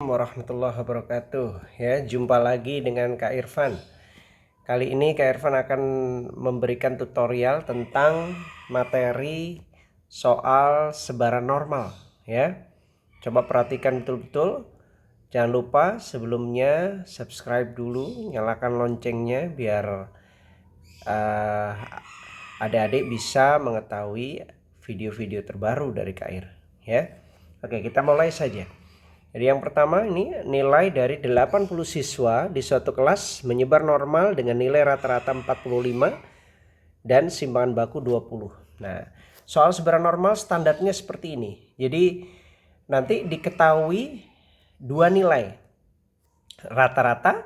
Warahmatullahi wabarakatuh. Ya, jumpa lagi dengan Kak Irfan. Kali ini Kak Irfan akan memberikan tutorial tentang materi soal sebaran normal, ya. Coba perhatikan betul-betul. Jangan lupa sebelumnya subscribe dulu, nyalakan loncengnya biar adik-adik bisa mengetahui video-video terbaru dari Kak Ir, ya. Oke, kita mulai saja. Jadi yang pertama ini nilai dari 80 siswa di suatu kelas menyebar normal dengan nilai rata-rata 45 dan simpangan baku 20. Nah, soal sebaran normal standarnya seperti ini. Jadi nanti diketahui dua nilai, rata-rata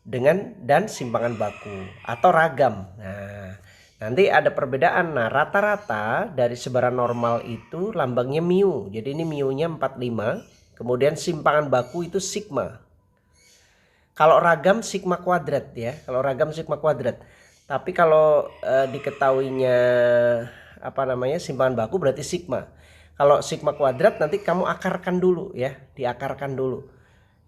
dan simpangan baku atau ragam. Nah, nanti ada perbedaan. Nah, rata-rata dari sebaran normal itu lambangnya mu. Jadi ini mu-nya 45. Kemudian simpangan baku itu sigma. Kalau ragam sigma kuadrat ya. Kalau ragam sigma kuadrat. Tapi kalau diketahuinya simpangan baku berarti sigma. Kalau sigma kuadrat nanti kamu akarkan dulu ya, diakarkan dulu.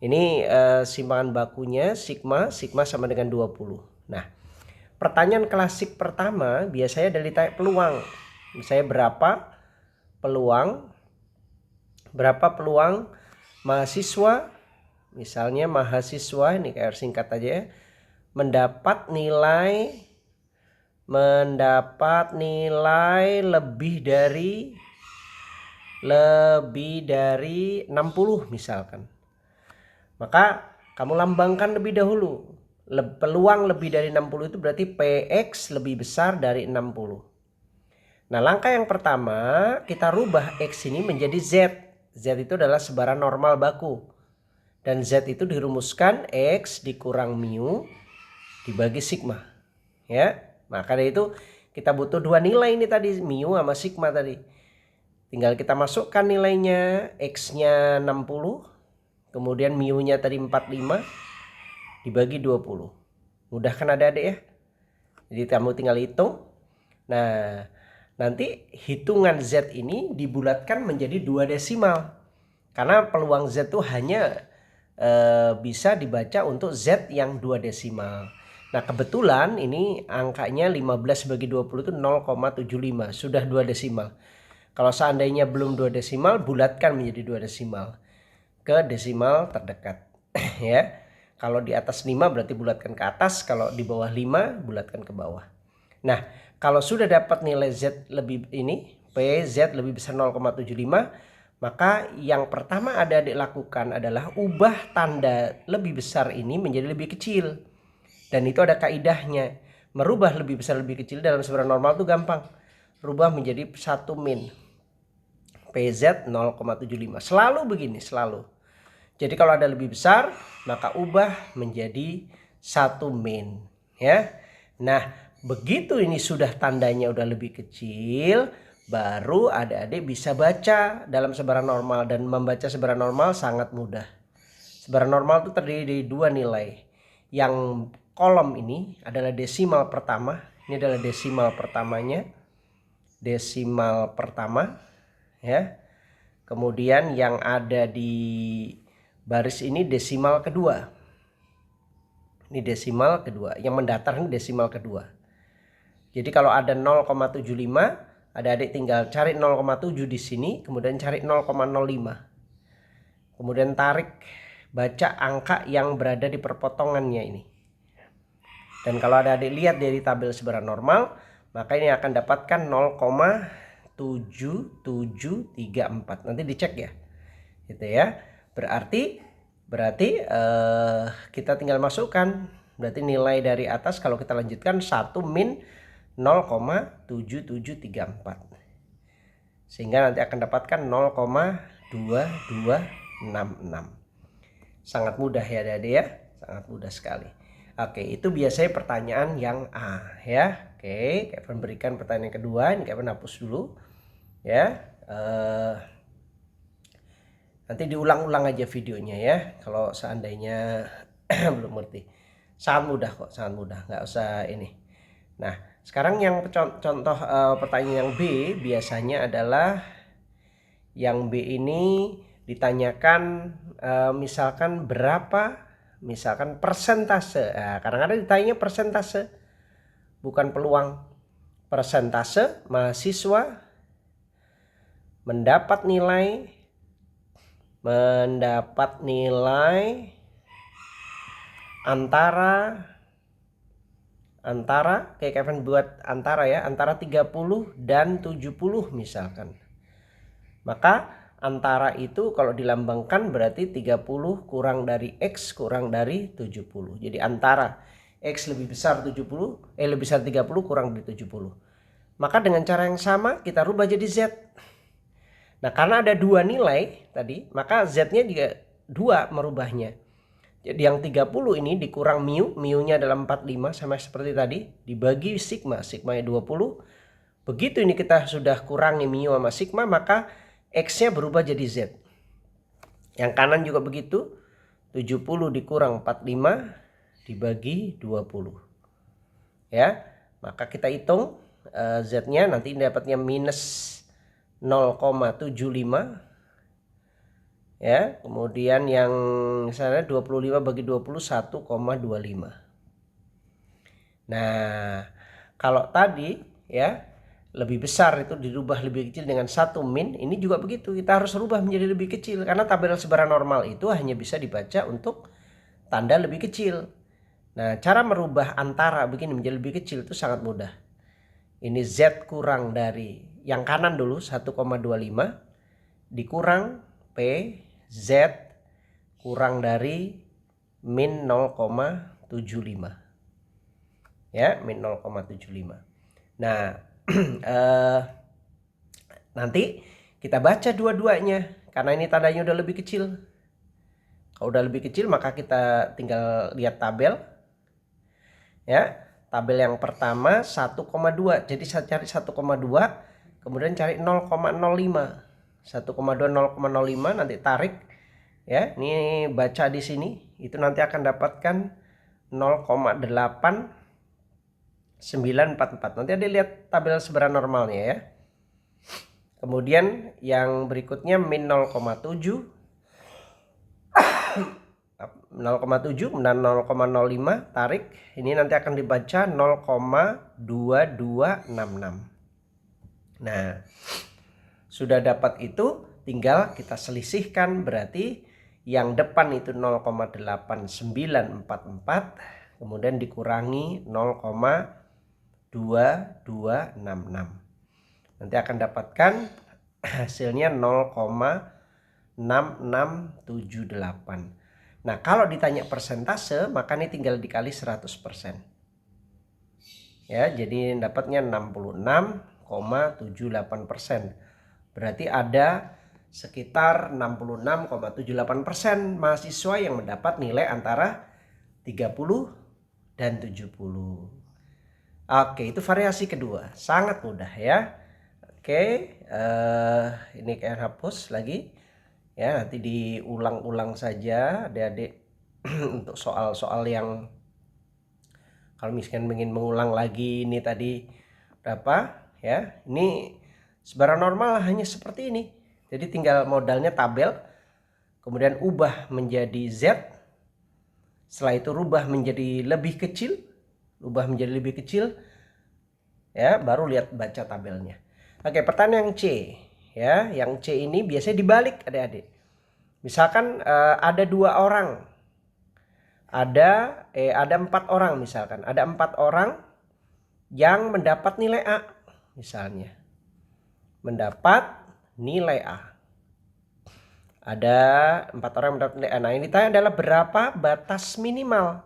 Ini simpangan bakunya sigma sama dengan 20. Nah, pertanyaan klasik pertama biasanya dari ditanya peluang. Misalnya berapa peluang mahasiswa, misalnya mahasiswa ini kayak singkat aja ya, mendapat nilai lebih dari 60 misalkan. Maka kamu lambangkan lebih dahulu. Peluang lebih dari 60 itu berarti PX lebih besar dari 60. Nah, langkah yang pertama kita rubah X ini menjadi Z. Z itu adalah sebaran normal baku. Dan Z itu dirumuskan X dikurang mu dibagi sigma. Ya, maka dari itu kita butuh dua nilai ini tadi, mu sama sigma tadi. Tinggal kita masukkan nilainya, X-nya 60, kemudian mu-nya tadi 45 dibagi 20. Mudah kan adik-adik ya? Jadi kamu tinggal hitung. Nah, nanti hitungan Z ini dibulatkan menjadi 2 desimal. Karena peluang Z itu hanya bisa dibaca untuk Z yang 2 desimal. Nah, kebetulan ini angkanya 15 bagi 20 itu 0,75. Sudah 2 desimal. Kalau seandainya belum 2 desimal, bulatkan menjadi 2 desimal ke desimal terdekat. Ya. Kalau di atas 5 berarti bulatkan ke atas, kalau di bawah 5 bulatkan ke bawah. Nah, kalau sudah dapat nilai Z lebih ini, PZ lebih besar 0,75, maka yang pertama adik-adik lakukan adalah ubah tanda lebih besar ini menjadi lebih kecil. Dan itu ada kaidahnya. Merubah lebih besar lebih kecil dalam sebaran normal itu gampang. Rubah menjadi 1 min. PZ 0,75. Selalu begini, selalu. Jadi kalau ada lebih besar, maka ubah menjadi 1 min, ya. Nah, begitu ini sudah tandanya udah lebih kecil, baru adik-adik bisa baca dalam sebaran normal. Dan membaca sebaran normal sangat mudah. Sebaran normal itu terdiri dari dua nilai. Yang kolom ini adalah desimal pertama. Ini adalah desimal pertamanya. Desimal pertama, ya. Kemudian yang ada di baris ini desimal kedua. Ini desimal kedua. Yang mendatar ini desimal kedua. Jadi kalau ada 0,75, adik-adik tinggal cari 0,7 di sini, kemudian cari 0,05. Kemudian tarik, baca angka yang berada di perpotongannya ini. Dan kalau adik-adik lihat dari tabel sebaran normal, maka ini akan dapatkan 0,7734. Nanti dicek ya. Gitu ya. Berarti kita tinggal masukkan. Berarti nilai dari atas kalau kita lanjutkan 1 min 0,7734. Sehingga nanti akan dapatkan 0,2266. Sangat mudah ya adik-adik ya. Sangat mudah sekali. Oke, itu biasanya pertanyaan yang A ya. Oke, Kevin berikan pertanyaan kedua. Ini Kevin hapus dulu. Ya. Nanti diulang-ulang aja videonya ya. Kalau seandainya belum ngerti. Sangat mudah kok, sangat mudah. Nggak usah ini. Nah, sekarang yang contoh pertanyaan yang B biasanya adalah yang B ini ditanyakan misalkan berapa, misalkan persentase. Nah, kadang-kadang ditanya persentase, bukan peluang. Persentase mahasiswa mendapat nilai antara kayak Kevin buat antara ya, antara 30 dan 70 misalkan. Maka antara itu kalau dilambangkan berarti 30 kurang dari X kurang dari 70. Jadi antara X lebih besar 70, lebih besar 30 kurang dari 70. Maka dengan cara yang sama kita rubah jadi Z. Nah, karena ada dua nilai tadi, maka Z-nya juga 2 merubahnya. Jadi yang 30 ini dikurang mu-nya adalah 45 sama seperti tadi, dibagi sigma-nya 20. Begitu ini kita sudah kurangi mu sama sigma, maka X-nya berubah jadi Z. Yang kanan juga begitu, 70 dikurang 45 dibagi 20. Ya, maka kita hitung Z-nya nanti dapatnya minus 0,75. Ya, kemudian yang misalnya 25 bagi 20 1,25. Nah, kalau tadi ya lebih besar itu dirubah lebih kecil dengan 1 min, ini juga begitu. Kita harus rubah menjadi lebih kecil karena tabel sebaran normal itu hanya bisa dibaca untuk tanda lebih kecil. Nah, cara merubah antara begini menjadi lebih kecil itu sangat mudah. Ini Z kurang dari yang kanan dulu 1,25 dikurang P Z kurang dari min 0,75. Ya, min 0,75. Nah, nanti kita baca dua-duanya karena ini tandanya udah lebih kecil. Kalau udah lebih kecil maka kita tinggal lihat tabel. Ya, tabel yang pertama 1,2. Jadi saya cari 1,2, kemudian cari 0,05. 1,2 0,05 nanti tarik ya. Ini baca di sini itu nanti akan dapatkan 0,8944. Nanti ada lihat tabel sebaran normalnya ya. Kemudian yang berikutnya min 0,7 dan 0,05 tarik, ini nanti akan dibaca 0,2266. Nah, sudah dapat itu tinggal kita selisihkan, berarti yang depan itu 0,8944 kemudian dikurangi 0,2266. Nanti akan dapatkan hasilnya 0,6678. Nah, kalau ditanya persentase maka ini tinggal dikali 100%. Ya, jadi dapatnya 66,78%. Berarti ada sekitar 66,78% mahasiswa yang mendapat nilai antara 30 dan 70. Oke, itu variasi kedua. Sangat mudah ya. Oke, ini kayak hapus lagi. Ya, nanti diulang-ulang saja adik-adik untuk soal-soal yang kalau misalkan ingin mengulang lagi ini tadi berapa ya. Ini sebaran normal hanya seperti ini. Jadi tinggal modalnya tabel, kemudian ubah menjadi Z. Setelah itu rubah menjadi lebih kecil, ya, baru lihat baca tabelnya. Oke, pertanyaan yang C. Ya, yang C ini biasanya dibalik adik-adik. Misalkan ada 2 orang, ada 4 orang misalkan, ada 4 orang yang mendapat nilai A misalnya, mendapat nilai A. Ada 4 orang yang mendapat nilai A. Nah, ini tanya adalah berapa batas minimal?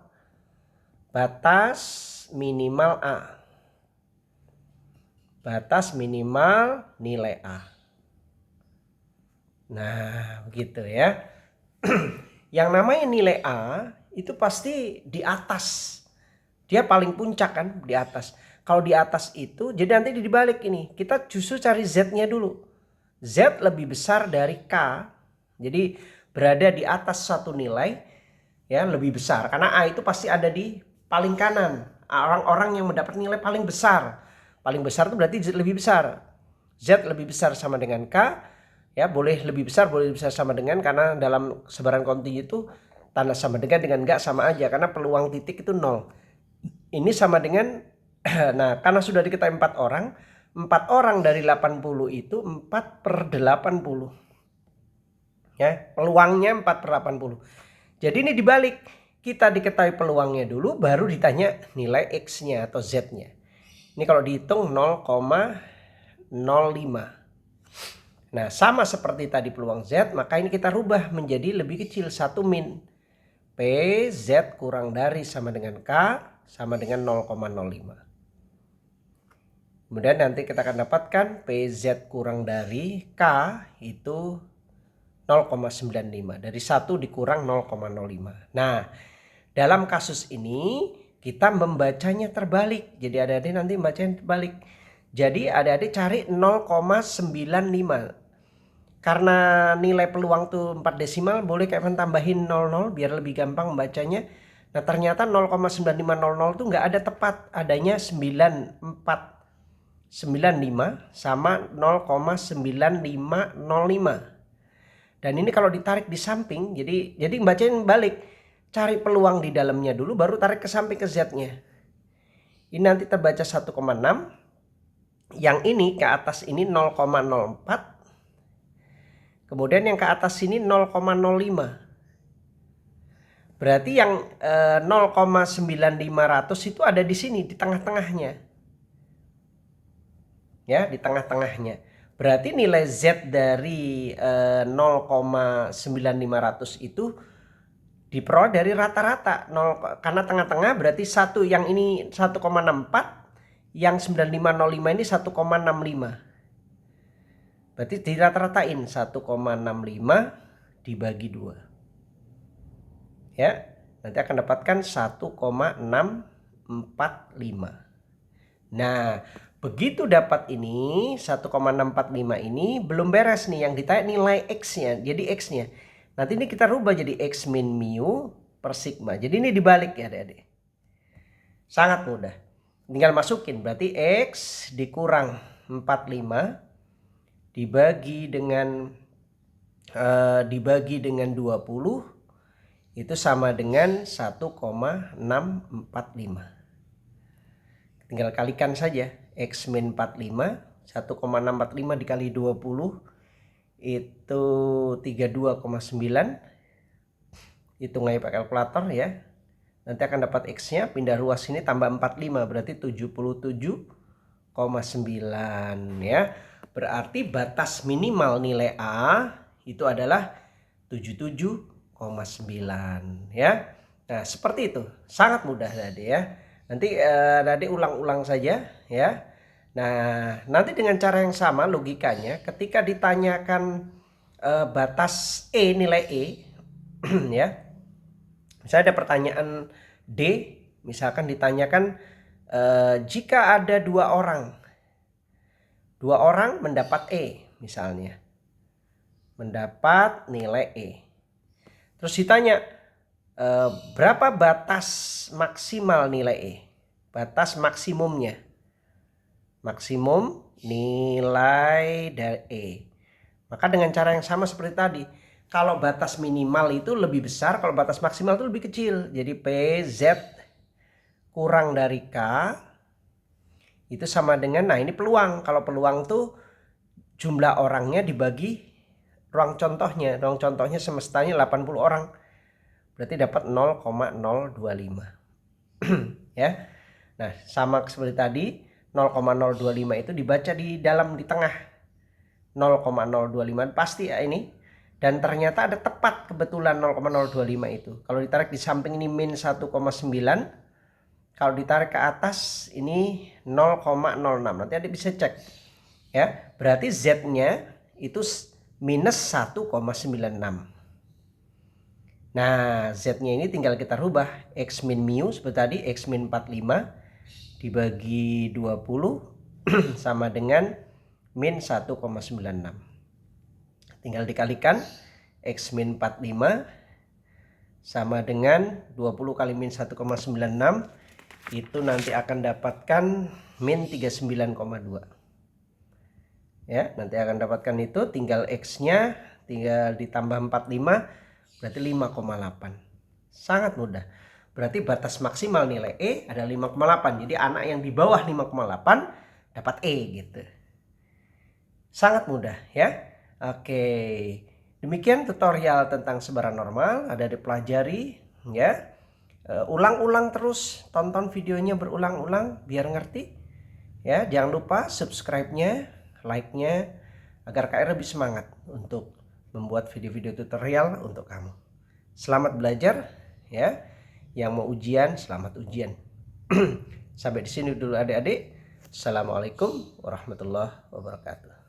Batas minimal A. Batas minimal nilai A. Nah, begitu ya. Yang namanya nilai A itu pasti di atas. Dia paling puncak kan, di atas. Kalau di atas itu, jadi nanti dibalik ini. Kita justru cari Z-nya dulu. Z lebih besar dari K. Jadi berada di atas satu nilai ya, lebih besar. Karena A itu pasti ada di paling kanan. Orang-orang yang mendapat nilai paling besar. Paling besar itu berarti Z lebih besar. Z lebih besar sama dengan K. Ya, boleh lebih besar, boleh bisa sama dengan, karena dalam sebaran kontinu itu tanda sama dengan enggak sama aja, karena peluang titik itu 0. Ini sama dengan nah, karena sudah diketahui 4 orang dari 80 itu 4/80. Ya, peluangnya 4/80. Jadi ini dibalik. Kita diketahui peluangnya dulu, baru ditanya nilai X-nya atau Z-nya. Ini kalau dihitung 0,05. Nah, sama seperti tadi peluang Z, maka ini kita rubah menjadi lebih kecil, 1 min. PZ kurang dari sama dengan K sama dengan 0,05. Kemudian nanti kita akan dapatkan PZ kurang dari K itu 0,95. Dari 1 dikurang 0,05. Nah, dalam kasus ini kita membacanya terbalik. Jadi adik-adik nanti membacanya terbalik. Jadi adik-adik cari 0,95. Karena nilai peluang tuh 4 desimal, boleh Kevin tambahin 00 biar lebih gampang membacanya. Nah, ternyata 0,9500 tuh nggak ada tepat, adanya 9495 sama 0,9505. Dan ini kalau ditarik di samping, jadi bacain balik. Cari peluang di dalamnya dulu, baru tarik ke samping ke Z-nya. Ini nanti terbaca 1,6. Yang ini ke atas ini 0,04. Kemudian yang ke atas sini 0,05. Berarti yang 0,9500 itu ada di sini, di tengah-tengahnya. Ya, di tengah-tengahnya. Berarti nilai Z dari 0,9500 itu diperoleh dari rata-rata. Karena tengah-tengah berarti satu, yang ini 1,64, yang 9505 ini 1,65. Berarti dirata-ratain 1,65 dibagi 2. Ya, nanti akan dapatkan 1,645. Nah, begitu dapat ini 1,645 ini belum beres nih, yang ditanya nilai X-nya. Jadi X-nya nanti ini kita rubah jadi X min mu per sigma. Jadi ini dibalik ya adik-adik. Sangat mudah. Tinggal masukin, berarti X dikurang 45 dibagi dengan 20 itu sama dengan 1,645. Tinggal kalikan saja. X min 45, 1,645 dikali 20 itu 32,9. Hitung aja pakai kalkulator ya. Nanti akan dapat X-nya, pindah ruas ini tambah 45 berarti 77,9 ya. Berarti batas minimal nilai A itu adalah 77,9 ya. Nah, seperti itu. Sangat mudah tadi ya. Nanti tadi ulang-ulang saja ya. Nah, nanti dengan cara yang sama logikanya ketika ditanyakan batas E, nilai E ya. Misalnya ada pertanyaan D, misalkan ditanyakan jika ada 2 orang mendapat E misalnya. Mendapat nilai E. Terus ditanya berapa batas maksimal nilai E? Batas maksimumnya. Maksimum nilai dari E. Maka dengan cara yang sama seperti tadi. Kalau batas minimal itu lebih besar, kalau batas maksimal itu lebih kecil. Jadi PZ kurang dari K itu sama dengan, nah ini peluang. Kalau peluang tuh jumlah orangnya dibagi ruang contohnya. Ruang contohnya semestanya 80 orang. Berarti dapat 0,025. Ya. Nah, sama seperti tadi, 0,025 itu dibaca di dalam, di tengah. 0,025 pasti ya ini. Dan ternyata ada tepat kebetulan 0,025 itu. Kalau ditarik di samping ini min 1,9. Kalau ditarik ke atas ini 0,06. Nanti Adik bisa cek. Ya, berarti Z-nya itu minus 1,96. Nah, Z-nya ini tinggal kita rubah. X min mu seperti tadi, X min 45 dibagi 20 sama dengan min 1,96. Tinggal dikalikan, X min 45 sama dengan 20 kali min 1,96. Itu nanti akan dapatkan min 39,2. Ya, nanti akan dapatkan itu, tinggal X-nya tinggal ditambah 45 berarti 5,8. Sangat mudah. Berarti batas maksimal nilai E ada 5,8. Jadi anak yang di bawah 5,8 dapat E gitu. Sangat mudah ya. Oke. Demikian tutorial tentang sebaran normal, ada dipelajari ya. Ulang-ulang terus, tonton videonya berulang-ulang biar ngerti. Ya, jangan lupa subscribe-nya, like-nya agar KR lebih semangat untuk membuat video-video tutorial untuk kamu. Selamat belajar ya. Yang mau ujian, selamat ujian. Sampai di sini dulu adik-adik. Assalamualaikum warahmatullahi wabarakatuh.